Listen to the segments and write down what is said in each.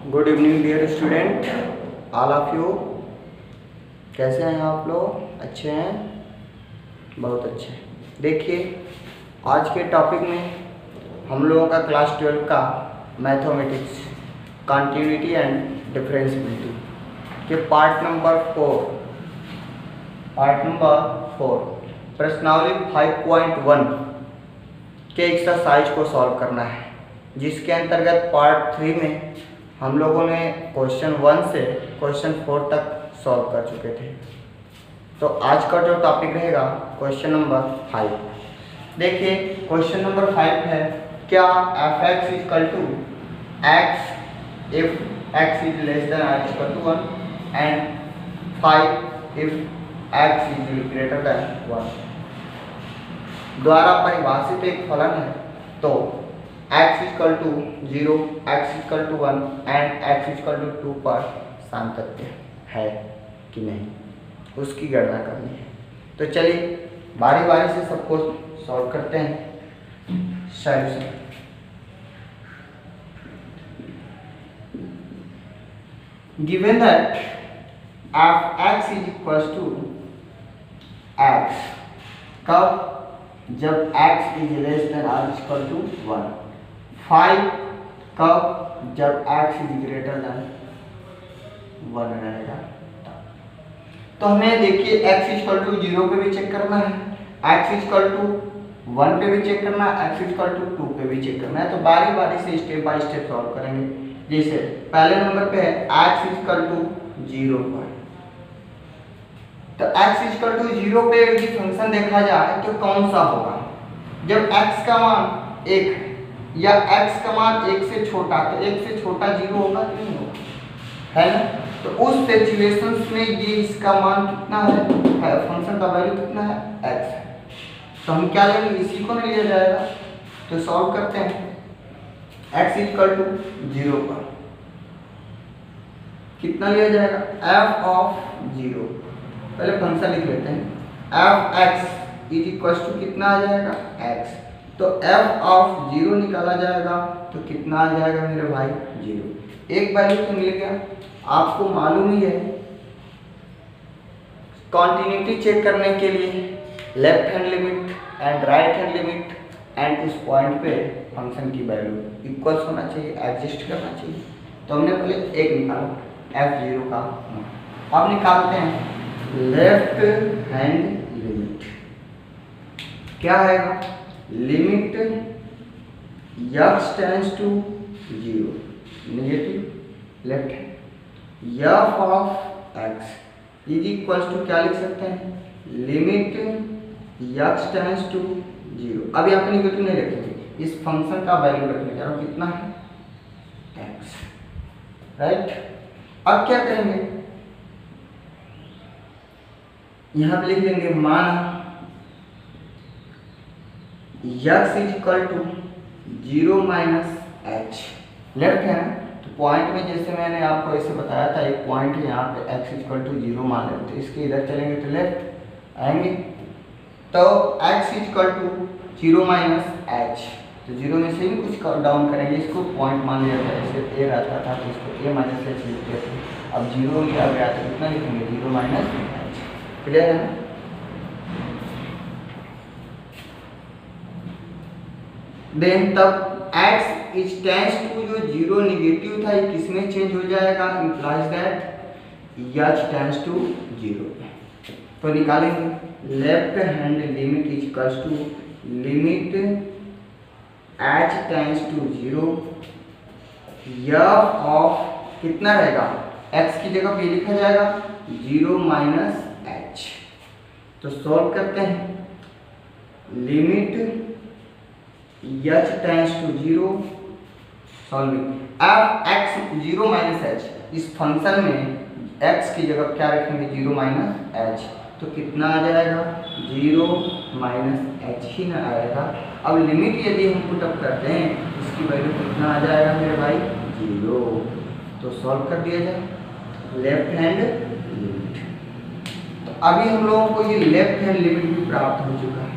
Good evening dear student, all of you. कैसे हैं आप लोग? अच्छे हैं? बहुत अच्छे। देखिए, आज के टॉपिक में हम लोगों का क्लास 12 का मैथमेटिक्स कंटिन्यूटी एंड डिफरेंशियबिलिटी के पार्ट नंबर 4 प्रश्नावली 5.1 के एक्सरसाइज को सॉल्व करना है, जिसके अंतर्गत पार्ट 3 में हम लोगों ने क्वेश्चन 1 से क्वेश्चन 4 तक सॉल्व कर चुके थे। तो आज का जो टॉपिक रहेगा क्वेश्चन नंबर 5। देखिए, क्वेश्चन नंबर 5 है, क्या f(x) = x if x is less than or equal to 1 and 5 if x is greater than 1 द्वारा परिभाषित एक फलन है। तो x = 0, x = 1 एंड x = 2 पर सातत्य है कि नहीं, उसकी गणना करनी है। तो चलिए बारी बारी से सबको सॉल्व करते हैं। Solution, given that f(x) = x, कब? जब x is less than or equal to 1। 5 कब? जब x is greater than 1 रहेगा। तो हमें देखिए x = 0 पे भी चेक करना है, x = 1 पे भी चेक करना है, x = 2 पे भी चेक करना है। तो बारी बारी से स्टेप बाय स्टेप सॉल्व करेंगे। जैसे पहले नंबर पे है x = 0 पर, तो x = 0 पे यदि फंक्शन देखा जाए तो कौन सा होगा? जब x का मान 1 या x का मान 1 से छोटा, तो 1 से छोटा 0 होगा कि नहीं होगा, है ना? तो उस सिचुएशंस में ये इसका मान कितना है, फंक्शन का वैल्यू कितना है, x है। तो हम क्या लेंगे, इसी को नहीं लिया जाएगा। तो सॉल्व करते हैं। x = 0 पर कितना लिया जाएगा, f(0). पहले फंक्शन लिख लेते हैं। f(x) = कितना आ जाएगा, x। तो f(0) निकाला जाएगा तो कितना आ जाएगा मेरे भाई, 0। एक वैल्यू तो मिल गया। आपको मालूम ही है, कॉन्टिन्यूटी चेक करने के लिए left hand limit and right hand limit and उस पॉइंट पे फंक्शन की वैल्यू इक्वल्स होना चाहिए, एडजस्ट करना चाहिए। तो हमने पहले एक निकाला f(0) का। अब निकालते हैं लेफ्ट हैंड लिमिट। क्या आएगा, limit x tends to 0, negative left hand, f(x) = क्या लिख सकते हैं, लिमिट x टेंड्स टू 0। अब यहाँ पे नेगेटिव नहीं रखेंगे, इस फंक्शन का वैल्यू रखने जा रहा हूँ, कितना है, x, राइट। अब क्या करेंगे, यहाँ पे लिख लेंगे मान x = 0 - h, लेफ्ट है ना। तो पॉइंट में जैसे मैंने आपको ऐसे बताया था, एक पॉइंट है यहाँ पे x = 0 मान लेते, तो इसके इधर चलेंगे तो लेफ्ट आएंगे। तो x = 0 - h, तो 0 में से ही कुछ डाउन करेंगे, इसको पॉइंट मान लिया था। जैसे a रहता था तो इसको a - h लिखते थे। अब 0 लिया गया तो कितना लिखेंगे, 0 - h। क्लियर है? देन तब x टेंड्स टू, जो 0 नेगेटिव था, ये किसमें चेंज हो जाएगा, implies that h tends to 0। तो निकालेंगे left hand limit = limit h tends to 0 f कितना रहेगा, x की जगह पे लिखा जाएगा 0 - h। तो सॉल्व करते हैं, limit h tends to 0, solving f(x) 0 - h। इस फंक्शन में x की जगह क्या रखेंगे, 0 - h। तो कितना आ जाएगा, 0 - h ही ना आएगा। अब लिमिट यदि हम पुट अप करते हैं, इसकी वैल्यू कितना आ जाएगा मेरे भाई, 0। तो सॉल्व कर दिया जाए लेफ्ट हैंड लिमिट। तो अभी हम लोगों को ये लेफ्ट हैंड लिमिट भी प्राप्त हो चुका है।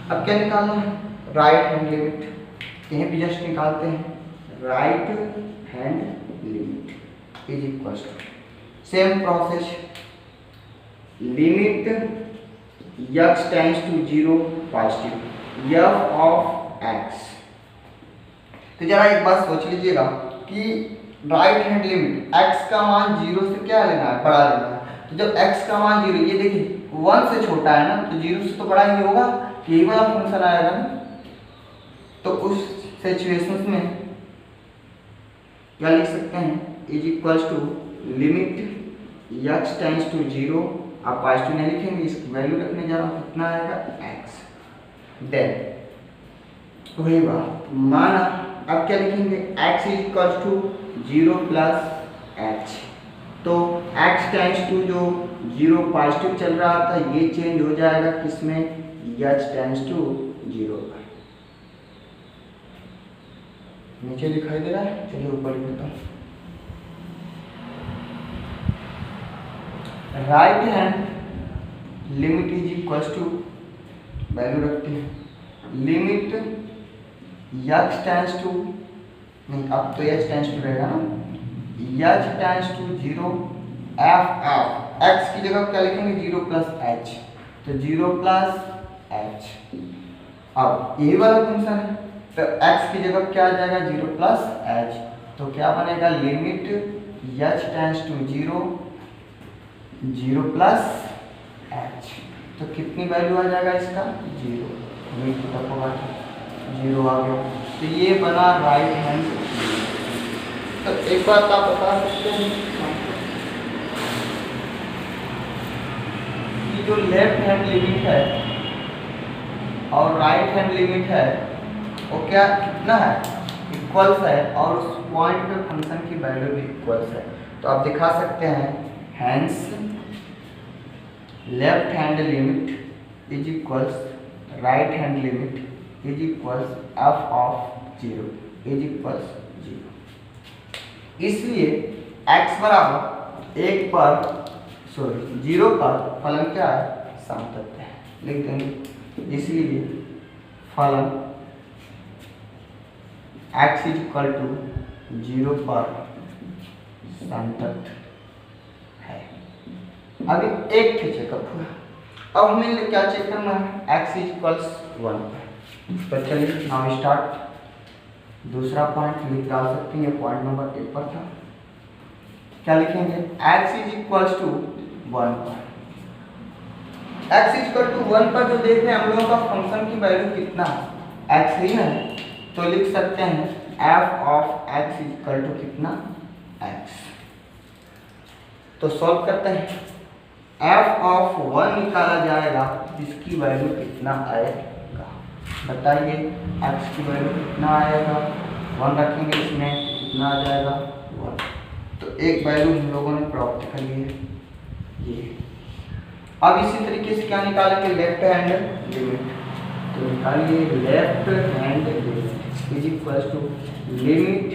अब क्या निकालना है, राइट हैंड लिमिट। यहीं पे जस्ट निकालते हैं right hand limit is equal to same process limit x tends to 0 positive f of x। तो जरा एक बात सोच लीजिएगा कि राइट हैंड लिमिट x का मान 0 से क्या लेना है, बड़ा लेना है। तो जब x का मान 0, ये देखिए 1 से छोटा है ना, तो 0 से तो बड़ा ही होगा, यही वाला फंक्शन आएगा ना। तो उस सिचुएशंस में क्या लिख सकते हैं, is equals to limit x tends to 0, आप पॉजिटिव नहीं लिखेंगे, इसकी वैल्यू रखने जा रहा हूँ, कितना आएगा x। देन वही बात माना, अब क्या लिखेंगे, x is equals to 0 plus h। तो x टेंड्स टू जो 0 पॉजिटिव चल रहा था, ये चेंज हो जाएगा किसमें, h टेंड्स टू 0 पर। नीचे दिखाई दे रहा है, चलिए ऊपर लिखता हूँ। Right hand limit is equals to, value रखते हैं, लिमिट x टेंड्स टू, नहीं अब तो h टेंड्स टू रहेगा ना, h tends to 0 f x की जगह क्या लिखेंगे, 0 प्लस h, तो 0 प्लस h। अब यही वाला फंक्शन है, तो x की जगह क्या आ जाएगा, 0 प्लस h। तो क्या बनेगा, limit h tends to 0 plus h। तो कितनी वैल्यू आ जाएगा इसका, 0, 0 आ गया। तो ये बना राइट हैंड। तो एक बात आप बता सकते हैं कि जो लेफ्ट हैंड लिमिट है और राइट हैंड लिमिट है वो क्या कितना है, इक्वल्स है, और उस पॉइंट पे फंक्शन की वैल्यू भी इक्वल्स है। तो आप दिखा सकते हैं, hence left hand limit is equals right hand limit is equals f of 0 is equals 0। इसलिए x बराबर 1 पर 0 पर फलन क्या है, समतत्व है, लिख देंगे। इसलिए फलन x इज इक्वल टू 0 पर समतत्व है। अभी एक चेकअप हुआ, अब हमें क्या चेक करना है, x इज इक्वल्स 1। तो चलिए नाउ स्टार्ट। दूसरा पॉइंट लिख डाल सकते हैं, ये पॉइंट नंबर 1 पर था। क्या लिखेंगे, x इज इक्वल्स टू 1 पर, x इज इक्वल टू 1 पर जो देख रहे हैं हम लोगों का फंक्शन की वैल्यू कितना है, x ही है। तो लिख सकते हैं f of x is equal to कितना, x। तो सॉल्व करते हैं, f ऑफ 1 निकाला जाएगा, इसकी वैल्यू कितना आएगा, बताइए। x की वैल्यू कितना आएगा, 1 रखेंगे, इसमें कितना आ जाएगा, 1। तो एक वैल्यू हम लोगों ने प्राप्त कर ली है ये। अब इसी तरीके से क्या निकालेंगे, लेफ्ट हैंड लिमिट। तो निकालिए, left hand limit is equal to limit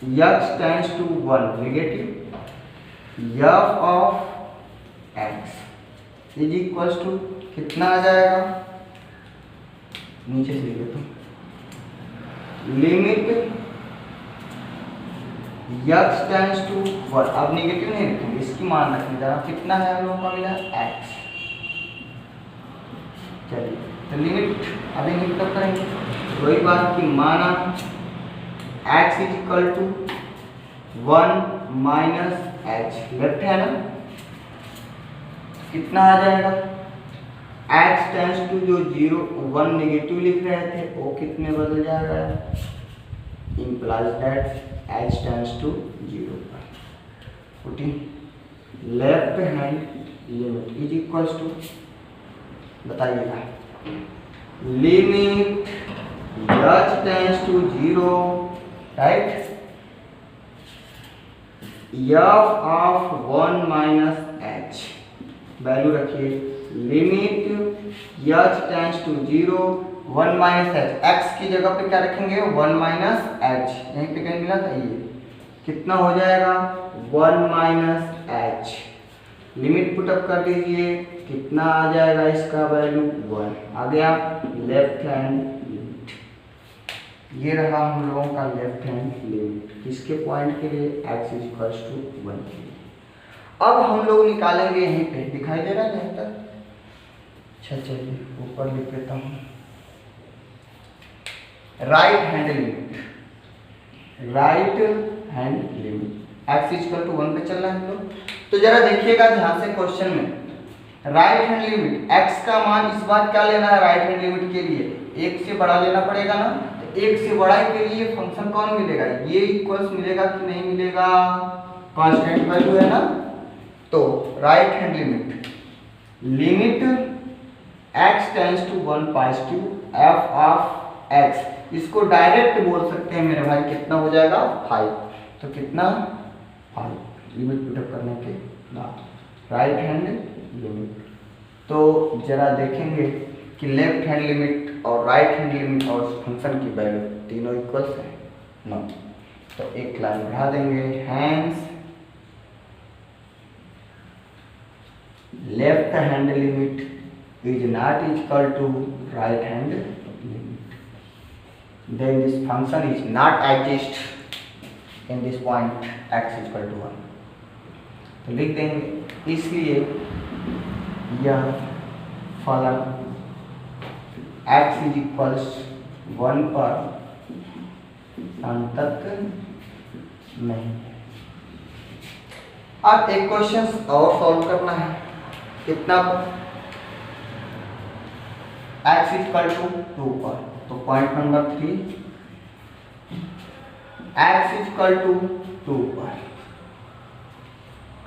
x tends to 1 negative f of x is equal to कितना आ जाएगा, नीचे से लिखे तो लिमिट x टेंड्स टू 1, अब नेगेटिव नहीं लिखेंगे, इसकी मान रखने जा रहा, कितना है हम लोगों का मिला, x। चलिए तो लिमिट अभी लिमिट कब करेंगे, वही बात की माना x is equal to 1 minus h, left है ना, कितना आ जाएगा, x टेंड्स टू जो 0 1 नेगेटिव लिख रहे थे वो कितने बदल जाएगा, implies that h tends to 0 पर। Left hand limit is equal to, बताइएगा, limit h tends to 0 right, f of 1 minus h, value रखिए, limit h tends to 0 1 minus h, x की जगह पे क्या रखेंगे, 1 माइनस h, यहीं पे कहीं मिला था, ये कितना हो जाएगा, 1 माइनस h। लिमिट पुटअप कर दीजिए, कितना आ जाएगा इसका वैल्यू, 1 आ गया। लेफ्ट हैंड लिमिट ये रहा हम लोगों का लेफ्ट हैंड लिमिट किसके पॉइंट के लिए, x इज इक्वल्स टू 1 के लिए। अब हम लोग निकालेंगे यहीं पे, दिखाई दे रहा है यहाँ तक? अच्छा चलिए ऊपर लिख देता हूँ, right hand limit, right hand limit x is equal to 1 पे चल रहा है हम लोग। तो जरा देखिएगा ध्यान से क्वेश्चन में, राइट हैंड लिमिट x का मान इस बार क्या लेना है, राइट हैंड लिमिट के लिए 1 से बड़ा लेना पड़ेगा ना। तो 1 से बड़ा के लिए फंक्शन कौन मिलेगा, ये इक्वल्स मिलेगा कि नहीं मिलेगा, कांस्टेंट वैल्यू है ना। तो right hand limit, limit x tends to 1 positive f of x, इसको डायरेक्ट बोल सकते हैं मेरे भाई, कितना हो जाएगा 5। तो कितना 5 लिमिट पुटअप करने के बाद राइट हैंड लिमिट। तो जरा देखेंगे कि लेफ्ट हैंड लिमिट और राइट हैंड लिमिट और फंक्शन की वैल्यू तीनों इक्वल्स है नो। तो एक लाइन बढ़ा देंगे, hence left hand limit is not equal to right hand limit, then this function is not exist in this point x is equal to 1। तो लिख देंगे, इसलिए यह फलन x इज इक्वल्स 1 पर संतत नहीं। अब एक क्वेश्चन और सॉल्व करना है, कितना पर, x इज इक्वल टू 2 पर। तो point number 3, x is equal to 2 पर।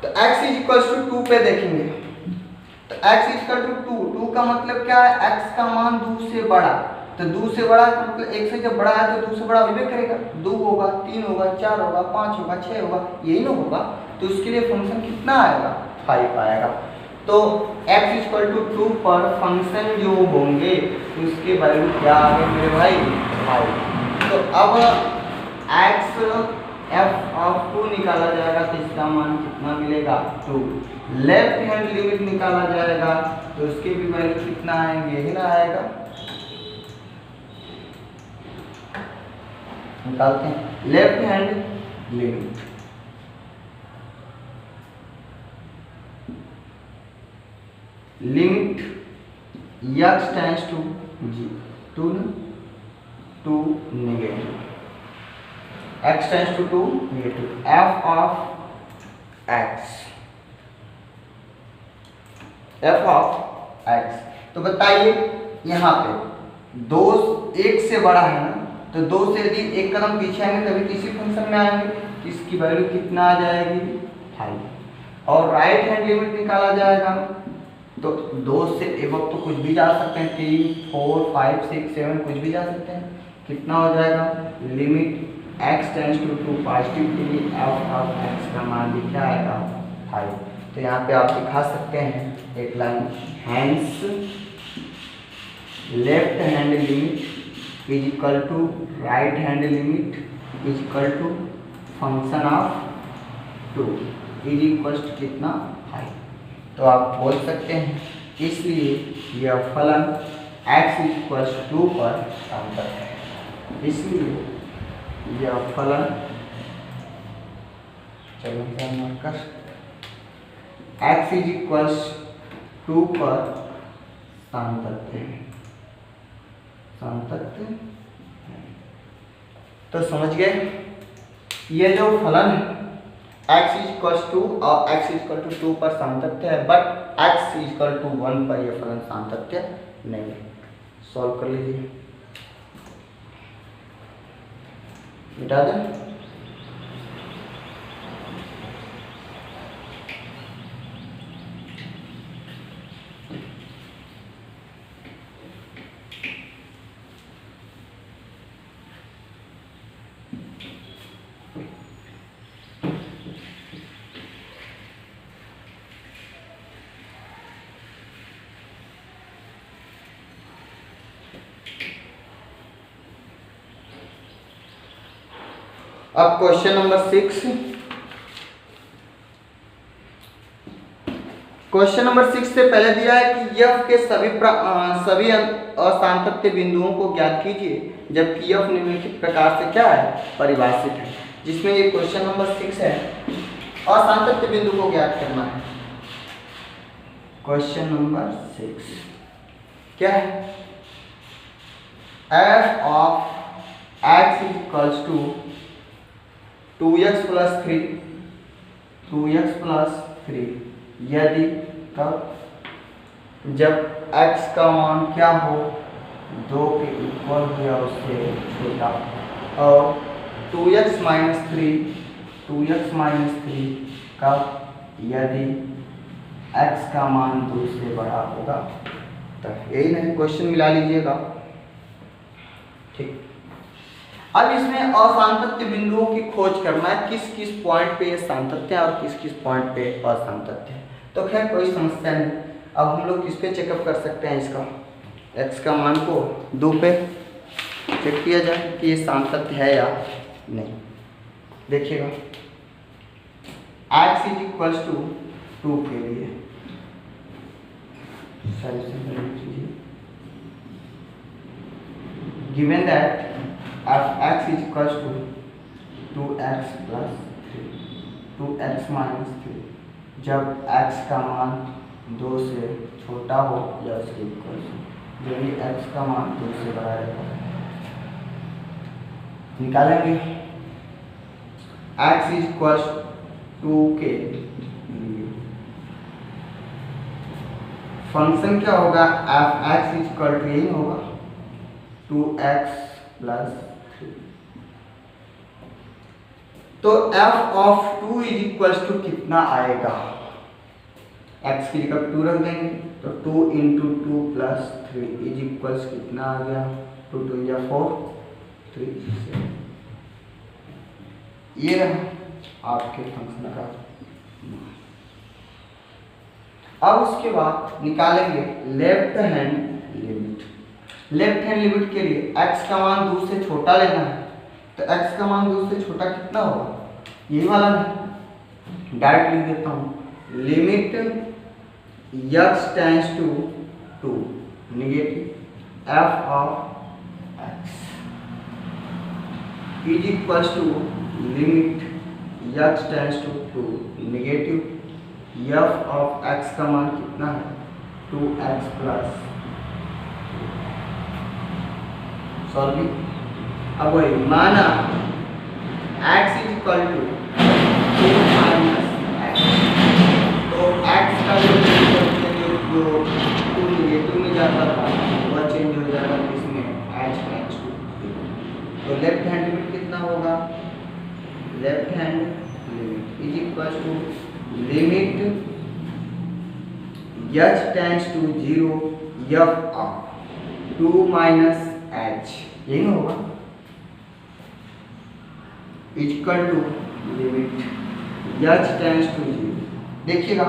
तो x इज इक्वल टू 2 पे देखेंगे, तो x इज इक्वल टू 2 का मतलब क्या है, x का मान 2 से बड़ा। तो 2 से बड़ा मतलब 1 से जब बड़ा है तो 2 से बड़ा होबे करेगा, 2 होगा, 3 होगा, 4 होगा, 5 होगा, 6 होगा, यही ना होगा। तो उसके लिए फंक्शन कितना आएगा, 5 आएगा। तो x इक्वल टू 2 पर फंक्शन जो होंगे उसके वैल्यू क्या आ गए मेरे भाई, 5। तो अब x f ऑफ 2 निकाला जाएगा तो इसका मान कितना मिलेगा, 2। लेफ्ट हैंड लिमिट निकाला जाएगा तो उसके भी वैल्यू कितना आएंगे, यही ना आएगा। निकालते हैं left hand limit, limit x tends to 2 negative, x tends to 2 negative, f of x। तो बताइए यहाँ पे 2 1 से बड़ा है ना, तो 2 से यदि एक कदम पीछे आएंगे तभी किसी फंक्शन में आएंगे, तो इसकी वैल्यू कितना आ जाएगी, 5। और राइट हैंड लिमिट निकाला जाएगा तो 2 से एक वक्त तो कुछ भी जा सकते हैं, 3 4 5 6 7 कुछ भी जा सकते हैं। कितना हो जाएगा, limit x tends to 2 positive के लिए f ऑफ x का मान भी क्या आएगा, 5। तो यहाँ पे आप दिखा सकते हैं एक line, hence left hand limit is equal to right hand limit is equal to function of 2 is equal to कितना, 5। तो आप बोल सकते हैं इसलिए यह फलन x इज इक्वल टू 2 पर संतत है, इसलिए यह फलन, चलो मार्कर, x इज इक्वल 2 पर संतत है, संतत है। तो समझ गए, ये जो फलन है x इज इक्वल टू और x इज इक्वल टू 2 पर सामतत्य है, but x is equal to 1 पर यह फलन सामतत्य नहीं है। सॉल्व कर लीजिए, मिटा दें। अब क्वेश्चन नंबर 6, क्वेश्चन नंबर 6 से पहले दिया है कि f के सभी असांतत्य बिंदुओं को ज्ञात कीजिए जबकि एफ निम्नलिखित प्रकार से क्या है, परिभाषित है। जिसमें ये क्वेश्चन नंबर 6 है, असांतत्य बिंदु को ज्ञात करना है। क्वेश्चन नंबर 6 क्या है, f of x is equals to 2x plus 3 यदि कब, जब x का मान क्या हो, 2 के इक्वल हो या उससे छोटा, और 2x माइनस 3 कब, यदि x का मान 2 से बड़ा होगा। तब यही नहीं, क्वेश्चन मिला लीजिएगा। ठीक, अब इसमें असांतत्य बिंदुओं की खोज करना है, किस किस पॉइंट पे ये सातत्य है और किस किस पॉइंट पे असांतत्य है। तो खैर कोई समस्या नहीं। अब हम लोग किस पे चेकअप कर सकते हैं, इसका x का मान को 2 पे चेक किया जाए कि ये सातत्य है या नहीं। देखिएगा, x इज इक्वल्स टू 2 के लिए given that f x is equals to 2x plus 3, 2x minus 3, जब x का मान 2 से छोटा हो या उसके इक्वल हो, यदि x का मान 2 से बड़ा है। निकालेंगे x is equals 2 के लिए फंक्शन क्या होगा, f x is equal to यही होगा 2x प्लस 3। तो f of 2 is equals to कितना आएगा, x की जगह 2 रख देंगे तो 2 इंटू 2 प्लस 3 इज इक्वल्स कितना आ गया, 2 2 या 4 3 7। ये रहा आपके फंक्शन का। अब उसके बाद निकालेंगे left hand limit. Left hand limit के लिए x का मान 2 से छोटा लेना है, तो x का मान 2 से छोटा कितना होगा, यही वाला है। डायरेक्ट लिख देता हूँ, limit x tends to 2 negative f of x is equals to limit x tends to 2 negative f of x का मान कितना है, 2x प्लस। सॉल्विंग, अब वही माना x is equal to 2 minus x, तो x का जो 2 नेगेटिव में जाता था वह चेंज हो जाएगा इसमें h टेंड्स टू 0। तो लेफ्ट हैंड लिमिट कितना होगा, left hand limit is equal to limit h tends to 0 f of 2 minus h, यही होगा, equal to limit h tends to 0। देखिएगा,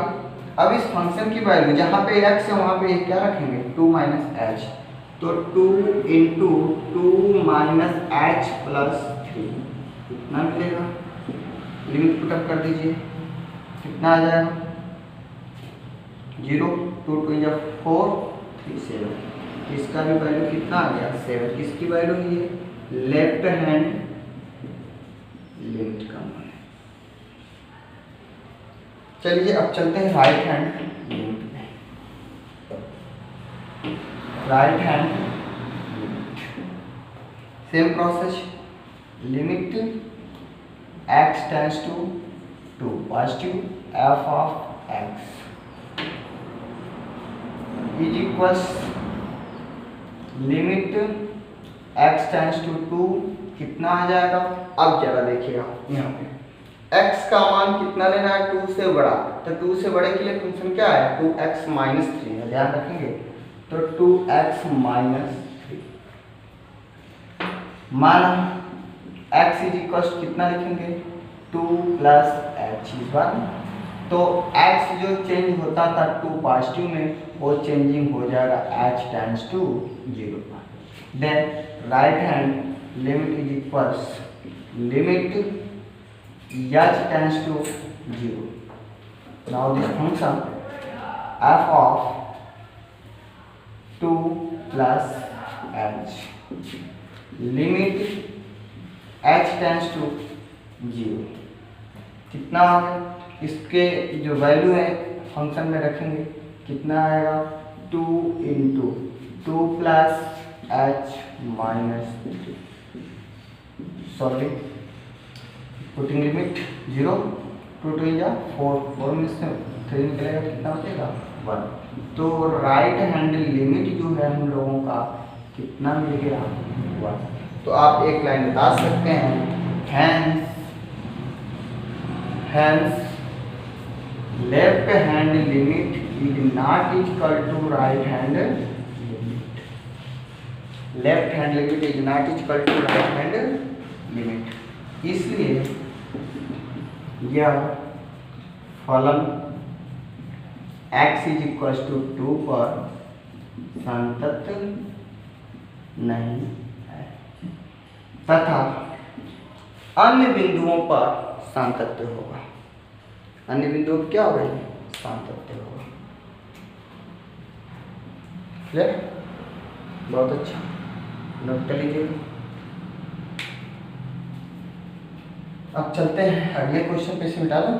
अब इस फंक्शन की वैल्यू जहाँ पे x है वहाँ पे क्या रखेंगे, 2 माइनस h, तो 2 इंटू 2 माइनस h प्लस 3 कितना मिलेगा, लिमिट पुटअप कर दीजिए, कितना आ जाएगा 0, 2 2 या 4 3 7। इसका भी वैल्यू कितना आ गया 7। किसकी वैल्यू ये लेफ्ट हैंड लिमिट का मान है। चलिए अब चलते हैं राइट हैंड लिमिट में। Right hand limit same process, limit x tends to 2 positive f of x is equals limit x tends to 2 कितना आ जाएगा। अब जरा देखिएगा, यहाँ पे x का मान कितना लेना है, 2 से बड़ा, तो 2 से बड़े के लिए फंक्शन क्या है, 2x माइनस 3 है, ध्यान रखेंगे। तो 2x माइनस 3 माना x इज इक्वल कितना लिखेंगे 2 प्लस h इस बार। तो x जो चेंज होता था 2 पॉजिटिव में वो चेंजिंग हो जाएगा h tends to 0। Then right hand limit is equals limit h tends to 0। Now this function f of 2 plus h, limit h tends to 0, कितना आ गया? इसके जो वैल्यू है फंक्शन में रखेंगे, कितना आएगा? 2 into 2 plus H minus 3, solving, putting limit 0, 2 2 या 4, 4 में से 3 निकलेगा, कितना बचेगा? 1। तो राइट हैंड लिमिट जो है हम लोगों का कितना मिल गया? 1। तो आप एक लाइन बता सकते हैं, hence left hand limit is not equal to right hand limit, left hand limit is not equal to right hand limit. इसलिए यह फलन x इज इक्वल टू 2 पर संतत नहीं है तथा अन्य बिंदुओं पर सांतत्य होगा। अन्य बिंदुओं पर क्या होगा? सांतत्य होगा। क्लियर? बहुत अच्छा, नोट कर लीजिए। अब चलते हैं अगले क्वेश्चन पे, से मिटा दो।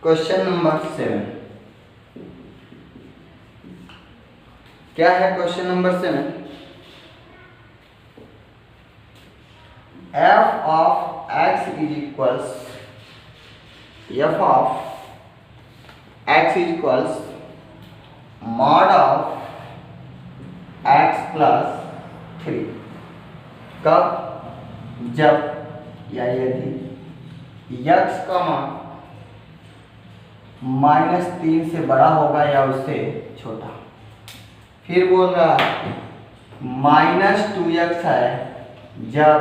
क्वेश्चन नंबर 7, क्या है question number 7? f of x is equals mod of x plus 3, कब? जब या यदि x का मान -3 से बड़ा होगा या उससे छोटा। फिर बोल रहा -2x है जब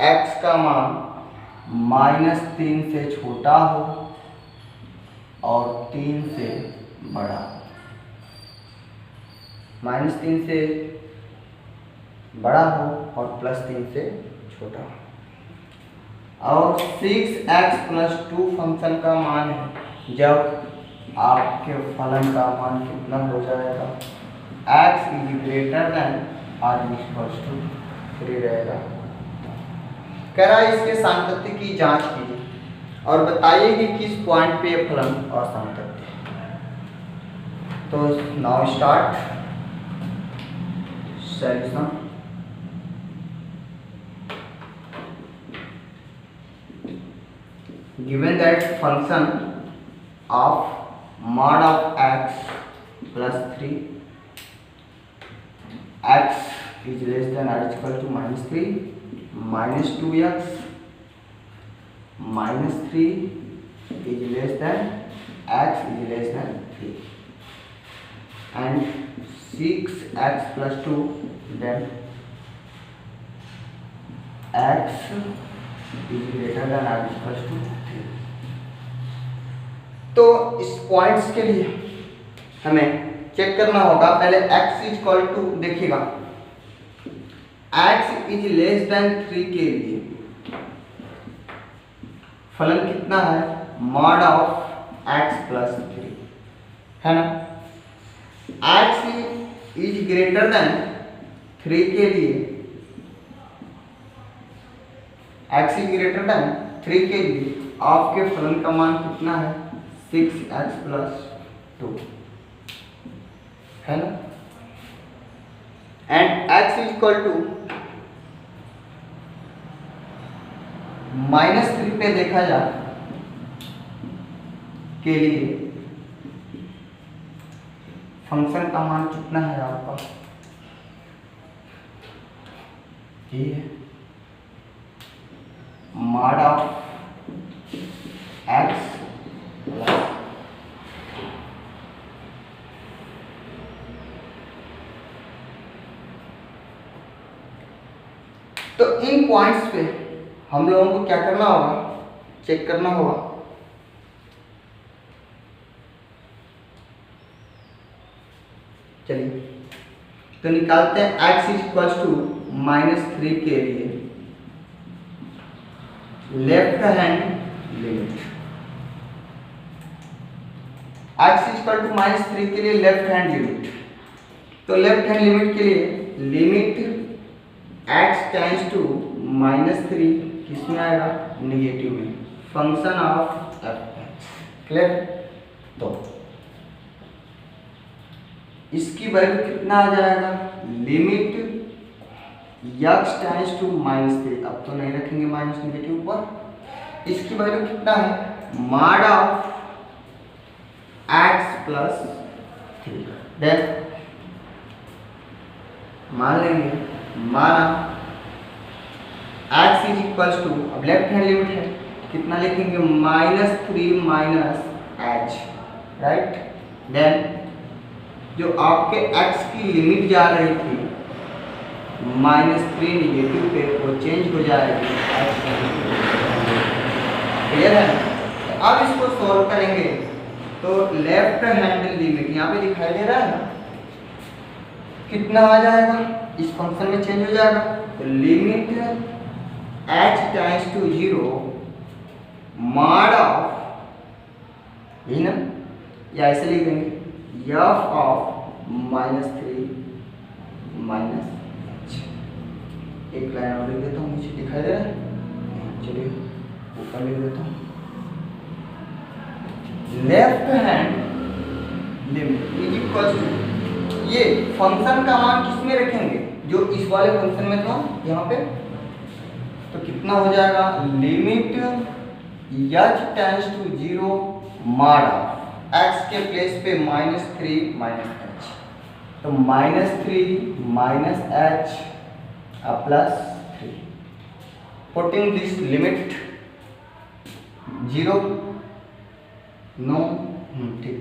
x का मान -3 से छोटा हो और 3 से बड़ा हो। -3 से बड़ा हो और +3 से छोटा हो। और 6x + 2 फंक्शन का मान है जब आपके फलन का मान कितना हो जाएगा? x इज ग्रेटर देन और इक्वल्स टू 3 रहेगा। कह रहा है इसके सांतत्य की जांच कीजिए और बताइए कि किस पॉइंट पे फलन असंतत्य है। तो now start solution. Given that function of mod of x plus 3, x is less than or equal to -3, -2x -3 is less than x is less than 3, and 6x plus 2, then x is greater than or equal to 3। तो इस points के लिए हमें check करना होगा। पहले x is equal to, देखिएगा x is less than 3 के लिए फलन कितना है? मॉड ऑफ x प्लस 3 है ना। x इज ग्रेटर देन 3 के लिए, x इज ग्रेटर देन 3 के लिए आपके फलन का मान कितना है? 6x plus 2 है ना। And x is equal to -3 पे देखा जाए के लिए फंक्शन का मान कितना है आपका? ये है मॉड ऑफ x प्लस तो इन पॉइंट्स पे हम लोगों को क्या करना होगा? चेक करना होगा। चलिए तो निकालते हैं x इज इक्वल टू -3 के लिए left hand limit. x is equal to -3 के लिए लेफ्ट हैंड लिमिट, तो लेफ्ट हैंड लिमिट के लिए लिमिट x टेंड्स टू -3 किसमें आएगा, नेगेटिव में, फंक्शन ऑफ f। क्लियर? तो इसकी वैल्यू कितना आ जाएगा, लिमिट x टेंड्स टू -3, अब तो नहीं रखेंगे माइनस नेगेटिव पर, इसकी वैल्यू कितना है, mod of x plus 3। Then मान लेंगे माना x इज इक्वल टू, अब लेफ्ट हैंड लिमिट है, कितना लिखेंगे, -3 माइनस h, राइट। देन जो आपके x की लिमिट जा रही थी -3 नेगेटिव पे, वो चेंज हो जाएगी h। क्लियर है? तो अब इसको सॉल्व करेंगे तो लेफ्ट हैंड लिमिट यहाँ पे दिखाई दे रहा है ना, कितना आ जाएगा, इस फंक्शन में चेंज हो जाएगा, तो limit h tends to 0 mod of, यही ना, या ऐसे लिख देंगे f ऑफ -3 माइनस h। एक लाइन और लिख देता हूँ, नीचे दिखाई दे रहा है, चलिए ऊपर लिख देता हूँ, left hand limit is equal to, ये फंक्शन का मान किसमें रखेंगे, जो इस वाले फंक्शन में था यहाँ पे, तो कितना हो जाएगा, limit h tends to 0 mod of x के प्लेस पे -3 माइनस h, तो -3 minus h plus 3, putting this limit 0, no, ठीक,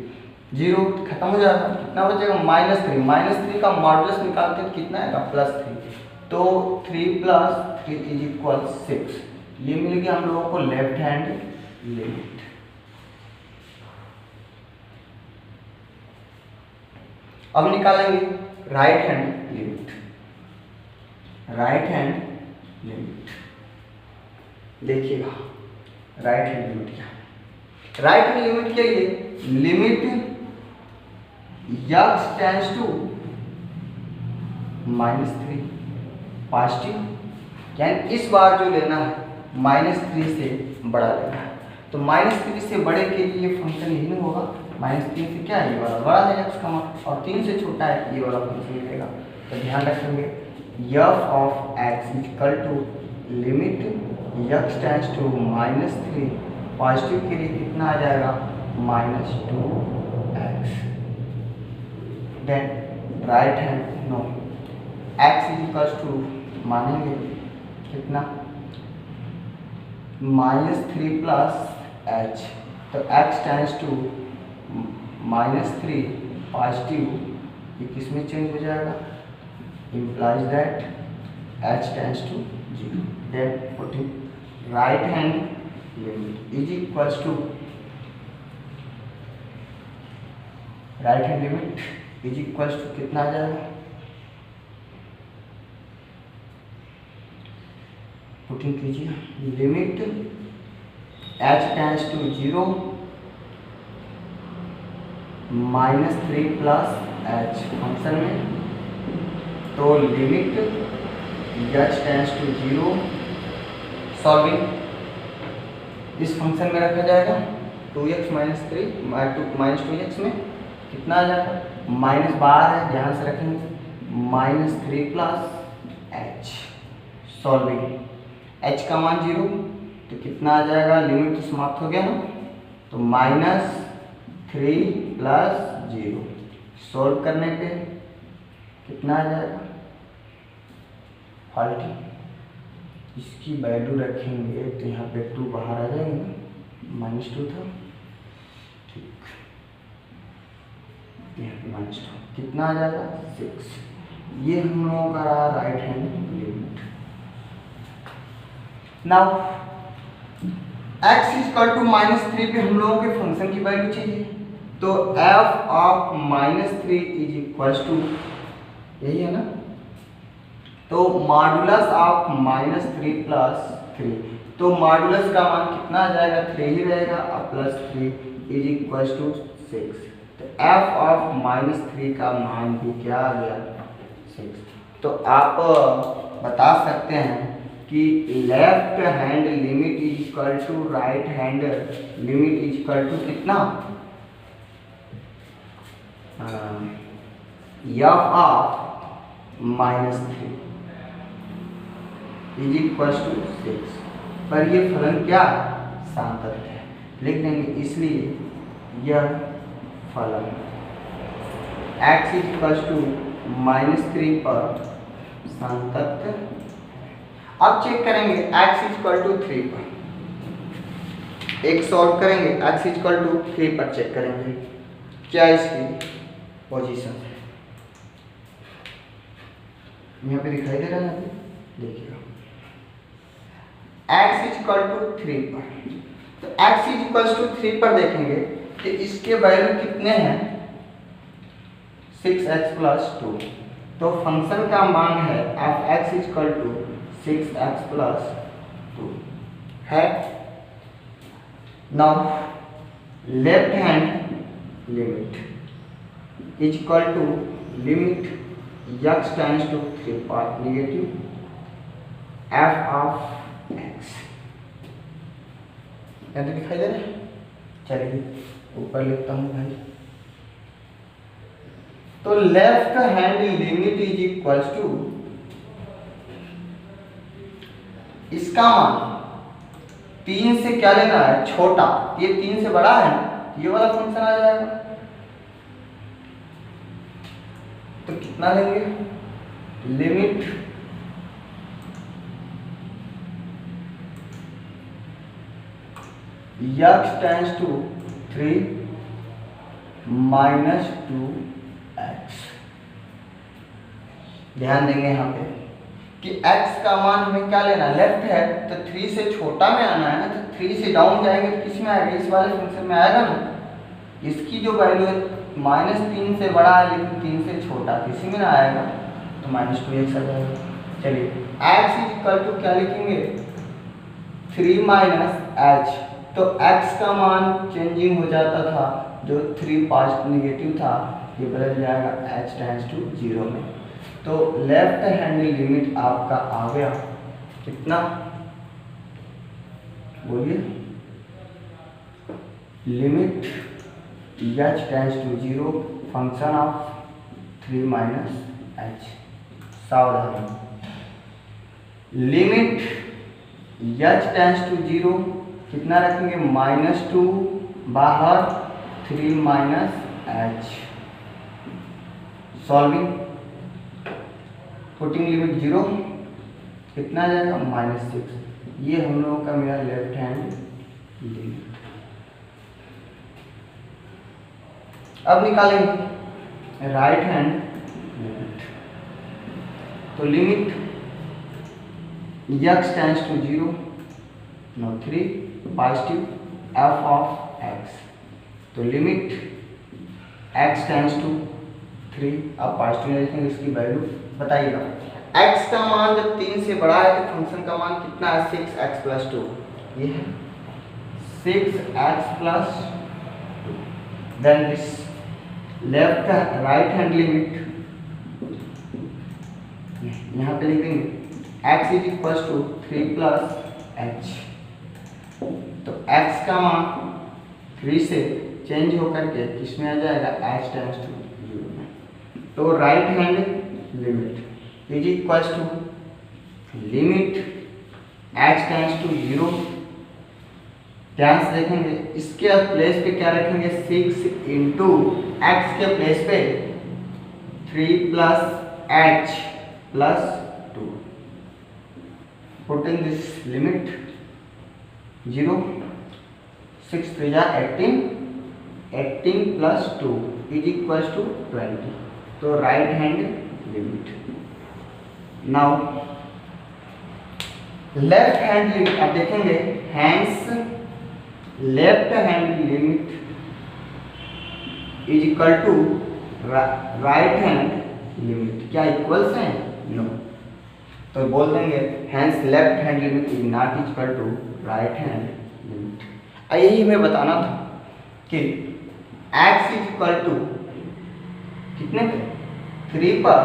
0 खत्म हो जाएगा, कितना बचेगा, -3 का मॉडुलस निकालते हैं कितना आएगा, +3, तो 3 + 3 इज इक्वल 6। ये मिल गया हम लोगों को लेफ्ट हैंड लिमिट। अब निकालेंगे right hand limit. Right hand limit देखिएगा, राइट हैंड लिमिट क्या है, राइट हैंड लिमिट के लिए limit x tends to -3 positive, यानी इस बार जो लेना है -3 से बड़ा लेना है, तो -3 से बड़े के लिए ये फंक्शन यही नहीं होगा, -3 से क्या है, ये वाला बड़ा है x का मान, और 3 से छोटा है ये वाला फंक्शन मिलेगा। तो ध्यान रखेंगे f of x is equal to limit x tends to -3, positive के लिए कितना आ जाएगा, -2x। Then right hand, no, x is equal to, मानेंगे कितना, -3 प्लस h, तो x टेंड्स टू -3 पॉजिटिव, ये किस में चेंज हो जाएगा, implies that h tends to 0। then putting right hand limit is equals to, right hand limit is equals to कितना आ जाएगा, पुटिंग कीजिए, limit h tends to 0 -3 plus h function में, तो limit h tends to 0, solving इस function में रखा जाएगा 2x माइनस 3 -2x में कितना आ जाएगा, माइनस बाहर है, ध्यान से रखेंगे, -3 प्लस h, सॉल्विंग h का मान 0, तो कितना आ जाएगा, लिमिट तो समाप्त हो गया ना, तो -3 प्लस 0, सॉल्व करने पे कितना आ जाएगा, 40। इसकी वैल्यू रखेंगे तो यहाँ पे 2 बाहर आ जाएंगे, -2 था, ठीक, यहाँ पे -2 कितना आ जाएगा, 6। ये हम लोगों का रहा right hand limit. Now x is equal to -3 पे हम लोगों के फंक्शन की वैल्यू चाहिए, तो f of -3 is equal to यही है ना। तो मॉडुलस ऑफ -3 + 3, तो मॉडुलस का मान कितना आ जाएगा, 3 ही रहेगा और +3 = 6। तो f ऑफ -3 का मान भी क्या आ गया, 6। तो आप बता सकते हैं कि left hand limit = right hand limit = कितना, f ऑफ -3 = 6। पर ये फलन क्या, सांतत्य है, लिख देंगे, इसलिए यह फलन x -3 पर सांतत्य। अब चेक करेंगे x = 3 पर, एक सॉल्व करेंगे x = 3 पर, चेक करेंगे क्या इसकी पोजीशन है। यहाँ पे दिखाई दे रहा है, देखिएगा x = 3 पर। तो x = 3 पर देखेंगे कि इसके वैल्यू कितने हैं, 6x + 2। तो फंक्शन का मान है f(x) = 6x + 2 है। Now left hand limit limit x tends to 3 पर नेगेटिव f ऑफ x, तो दिखाई दे रहा है। चलिए ऊपर लिखता हूँ भाई। तो लेफ्ट हैंड लिमिट = इसका मान 3 से क्या लेना है, छोटा, ये 3 से बड़ा है ना, ये वाला फंक्शन आ जाएगा। तो कितना लेंगे, limit x tends to 3 - 2x। ध्यान देंगे यहाँ पे कि x का मान हमें क्या लेना, लेफ्ट है, तो 3 से छोटा में आना है ना, तो 3 से डाउन जाएंगे तो किस में आएगा, इस वाले फंक्शन में आएगा ना। इसकी जो वैल्यू है -3 से बड़ा है लेकिन 3 से छोटा, किसी में ना आएगा, तो -2x आ जाएगा। चलिए x = क्या लिखेंगे, 3 - h। तो x का मान चेंजिंग हो जाता था, जो 3 पास्ट नेगेटिव था ये बदल जाएगा h टेंड्स टू 0 में। तो लेफ्ट हैंड लिमिट आपका आ गया कितना, बोलिए, limit h tends to 0 function of 3 - h। सावधान, लिमिट h टेंड्स टू 0 कितना रखेंगे, -2 बाहर 3 - h। सॉल्विंग, पुटिंग लिमिट 0 कितना आ जाएगा, -6। ये हम लोगों का मेरा लेफ्ट हैंड लिमिट। अब निकालेंगे राइट हैंड लिमिट। तो limit x tends to 0 no 3 positive f of x। तो लिमिट x टेंड्स टू 3, अब पॉजिटिव लिखेंगे, इसकी वैल्यू बताइएगा। x का मान जब 3 से बड़ा है तो फंक्शन का मान कितना है, 6x + 2, ये है 6x + 2। Then this left right hand limit यहाँ पे लिख देंगे x = 3 + h। तो x का मान 3 से चेंज होकर के किसमें आ जाएगा, h टेंड्स टू 0 में। तो right hand limit limit h tends to 0। ध्यान से देखेंगे, इसके प्लेस पे क्या रखेंगे, 6 × x के प्लेस पे 3 + h + 2। Putting this limit 0, 6 3 18, 18 + 2 = 20। तो right hand limit. Now left hand limit, आप देखेंगे hence left hand limit = right hand limit क्या इक्वल्स हैं? नो। तो बोल देंगे hence left hand limit is not equal to right hand limit. यही हमें बताना था कि x इज इक्वल टू कितने पे? 3 पर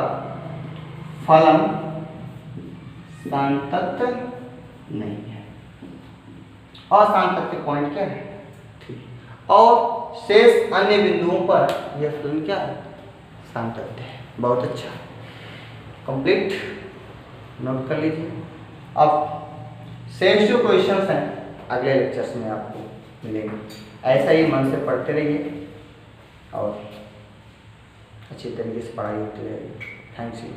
फलन सांतत्य नहीं है। असांतत्य पॉइंट क्या है? 3। और शेष अन्य बिंदुओं पर यह फलन क्या है? सांतत्य है। बहुत अच्छा, कंप्लीट, नोट कर लीजिए। अब सेंसिटिव क्वेश्चंस हैं, अगले लेक्चर्स में आपको मिलेंगे। ऐसा ही मन से पढ़ते रहिए और अच्छी तरीके से पढ़ाई होती रहेगी। Thanks you.